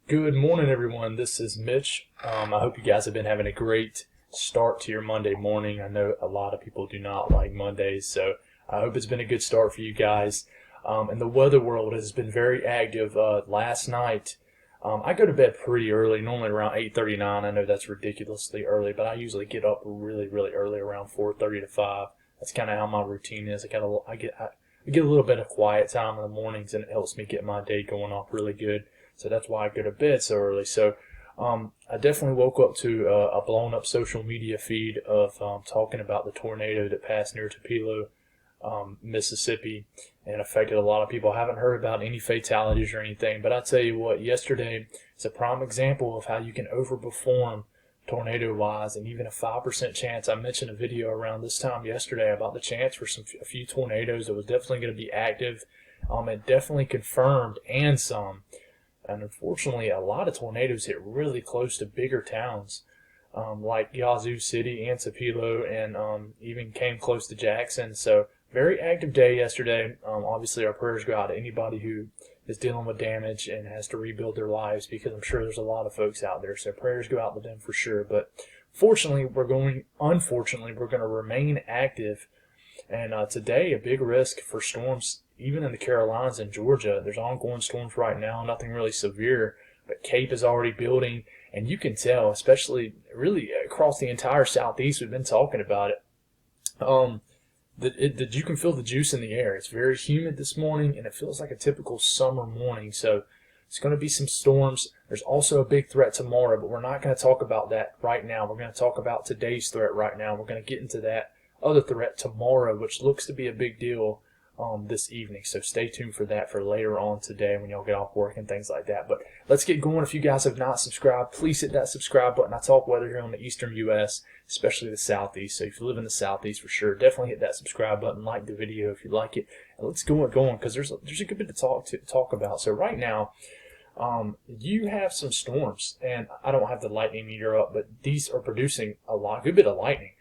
Good morning, everyone. This is Mitch. I hope you guys have been having a great start to your Monday morning. I know a lot of people do not like Mondays, so I hope it's been a good start for you guys. And the weather world has been very active. Last night, I go to bed pretty early, normally around 8:39. I know that's ridiculously early, but I usually get up really, really early, around 4:30 to 5. That's kind of how my routine is. I get a little bit of quiet time in the mornings, and it helps me get my day going off really good. So that's why I go to bed so early. So I definitely woke up to a blown up social media feed of talking about the tornado that passed near Tupelo, Mississippi, and affected a lot of people. I haven't heard about any fatalities or anything, but I tell you what, yesterday is a prime example of how you can overperform tornado wise, and even a 5% chance. I mentioned a video around this time yesterday about the chance for a few tornadoes that was definitely going to be active. It definitely confirmed and some. And unfortunately, a lot of tornadoes hit really close to bigger towns, like Yazoo City and Tupelo, and even came close to Jackson. So very active day yesterday. Obviously, our prayers go out to anybody who is dealing with damage and has to rebuild their lives, because I'm sure there's a lot of folks out there. So prayers go out to them for sure. But unfortunately, we're going to remain active. And today, a big risk for storms, even in the Carolinas and Georgia. There's ongoing storms right now, nothing really severe, but Cape is already building, and you can tell, especially really across the entire southeast. We've been talking about it. That you can feel the juice in the air. It's very humid this morning, and it feels like a typical summer morning. So it's going to be some storms. There's also a big threat tomorrow, but we're not going to talk about that right now. We're going to talk about today's threat right now. We're going to get into that other threat tomorrow, which looks to be a big deal this evening. So stay tuned for that for later on today when y'all get off work and things like that. But let's get going. If you guys have not subscribed, please hit that subscribe button. I talk weather here on the eastern U.S., especially the southeast. So if you live in the southeast, for sure, definitely hit that subscribe button. Like the video if you like it. And let's go going, because there's a good bit to talk about. So right now, you have some storms, and I don't have the lightning meter up, but these are producing a good bit of lightning.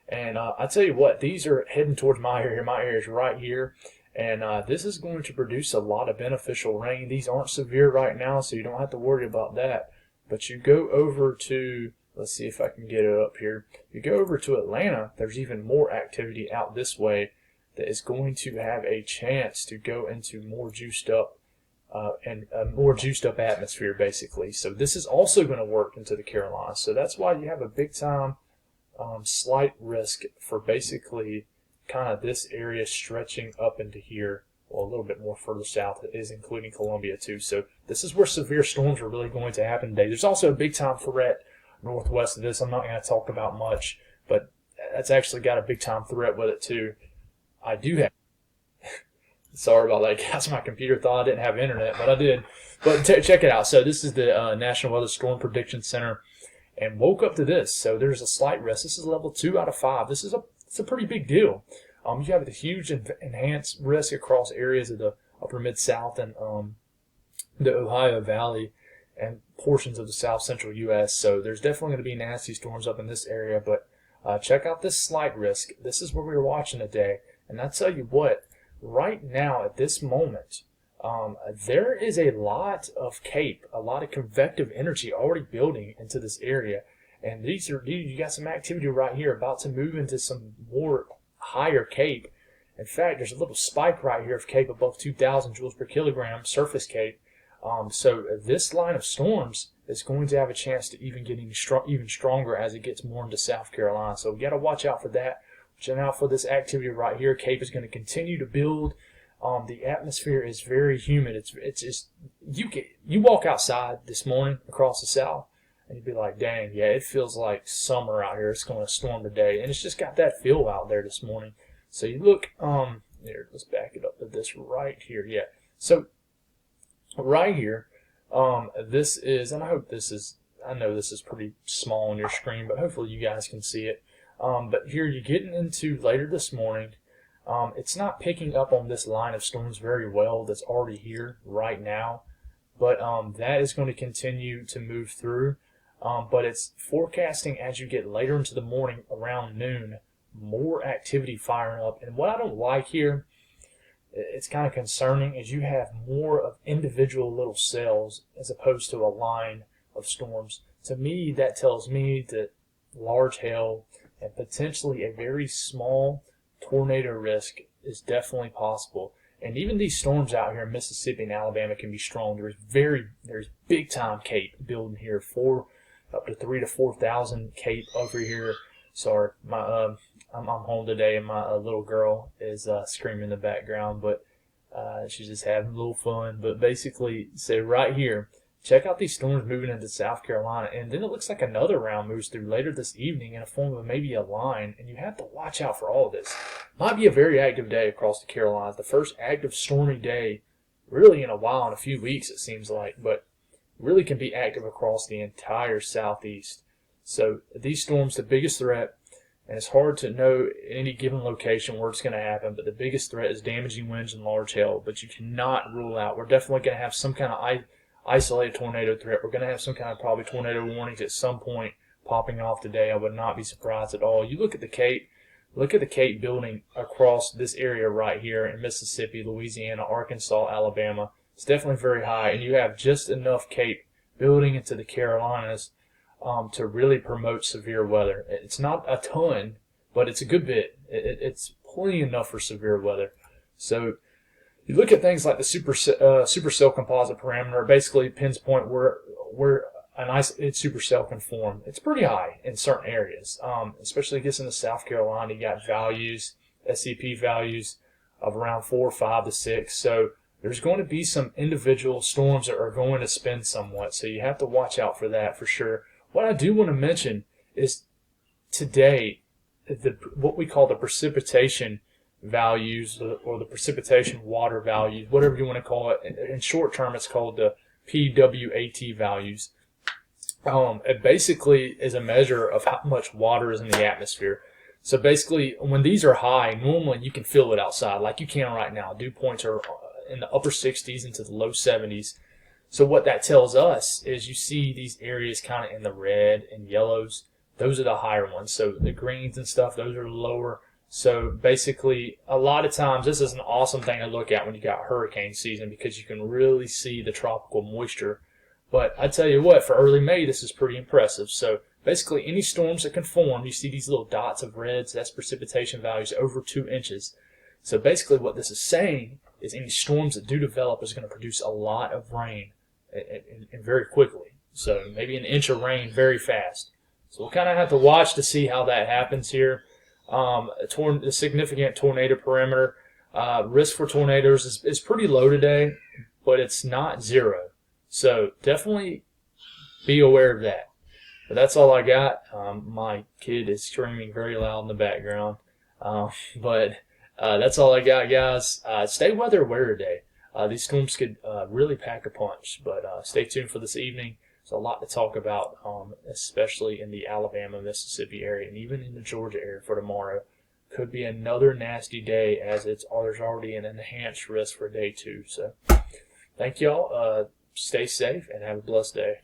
And I tell you what, these are heading towards my area. My area is right here. And this is going to produce a lot of beneficial rain. These aren't severe right now, so you don't have to worry about that. But you go over to, let's see if I can get it up here. You go over to Atlanta, there's even more activity out this way that is going to have a chance to go into more juiced up and a more juiced up atmosphere, basically. So this is also going to work into the Carolinas. So that's why you have a big time slight risk for basically kind of this area stretching up into here, well, a little bit more further south. It is including Columbia too. So this is where severe storms are really going to happen today. There's also a big time threat northwest of this. I'm not going to talk about much, but that's actually got a big time threat with it too. I do have. Sorry about that, guys. My computer thought I didn't have internet, but I did. But check it out. So this is the National Weather Storm Prediction Center. And woke up to this. So there's a slight risk. This is level 2 out of 5. It's a pretty big deal. You have the huge enhanced risk across areas of the upper mid-south and the Ohio Valley and portions of the south central U.S. So there's definitely going to be nasty storms up in this area. But check out this slight risk. This is what we were watching today. And I tell you what, right now at this moment, there is a lot of CAPE, a lot of convective energy already building into this area. And you got some activity right here about to move into some more higher CAPE. In fact, there's a little spike right here of CAPE above 2,000 joules per kilogram, surface CAPE. So this line of storms is going to have a chance to even get even stronger as it gets more into South Carolina. So we got to watch out for that. Watch out for this activity right here. CAPE is going to continue to build. The atmosphere is very humid. It's just you walk outside this morning across the south, and you'd be like, dang, yeah, it feels like summer out here. It's going to storm today, and it's just got that feel out there this morning. So you look, here, let's back it up to this right here. Yeah, so right here, this is, and I hope this is, I know this is pretty small on your screen, but hopefully you guys can see it. But here you're getting into later this morning. It's not picking up on this line of storms very well that's already here right now, but that is going to continue to move through. But it's forecasting as you get later into the morning around noon, more activity firing up. And what I don't like here, it's kind of concerning, is you have more of individual little cells as opposed to a line of storms. To me, that tells me that large hail and potentially a very small tornado risk is definitely possible. And even these storms out here in Mississippi and Alabama can be strong. There's big time Cape building here, up to 3 to 4,000 Cape over here. Sorry, I'm home today and my little girl is screaming in the background, but she's just having a little fun. But basically, so right here, check out these storms moving into South Carolina, and then it looks like another round moves through later this evening in a form of maybe a line, and you have to watch out for all of this. Might be a very active day across the Carolinas, the first active stormy day really in a while, in a few weeks it seems like, but really can be active across the entire southeast. So these storms, the biggest threat, and it's hard to know any given location where it's going to happen, but the biggest threat is damaging winds and large hail, but you cannot rule out. We're definitely going to have some kind of isolated tornado threat. We're going to have some kind of probably tornado warnings at some point popping off today. I would not be surprised at all. You look at the Cape building across this area right here in Mississippi, Louisiana, Arkansas, Alabama. It's definitely very high, and you have just enough Cape building into the Carolinas to really promote severe weather. It's not a ton, but it's a good bit. It's plenty enough for severe weather. So you look at things like the supercell composite parameter, basically pinpoint where an isolated supercell can form. It's pretty high in certain areas, especially I guess in the South Carolina. You got values, SCP values of around 4, 5 to 6. So there's going to be some individual storms that are going to spin somewhat. So you have to watch out for that for sure. What I do want to mention is today, what we call the precipitation values or the precipitation water values, whatever you want to call it. In short term, it's called the PWAT values. It basically is a measure of how much water is in the atmosphere. So basically, when these are high, normally you can feel it outside, like you can right now. Dew points are in the upper 60s into the low 70s. So what that tells us is you see these areas kind of in the red and yellows. Those are the higher ones. So the greens and stuff, those are lower. So basically, a lot of times, this is an awesome thing to look at when you got hurricane season because you can really see the tropical moisture. But I tell you what, for early May, this is pretty impressive. So basically, any storms that can form, you see these little dots of reds, that's precipitation values over 2 inches. So basically what this is saying is any storms that do develop is going to produce a lot of rain and very quickly. So maybe an inch of rain very fast. So we'll kind of have to watch to see how that happens here. A significant tornado perimeter. Risk for tornadoes is pretty low today, but it's not zero. So definitely be aware of that. But that's all I got. My kid is screaming very loud in the background. But that's all I got, guys. Stay weather aware today. These storms could really pack a punch. But stay tuned for this evening. There's a lot to talk about, especially in the Alabama, Mississippi area, and even in the Georgia area for tomorrow. Could be another nasty day, as there's already an enhanced risk for day 2. So thank y'all. Stay safe and have a blessed day.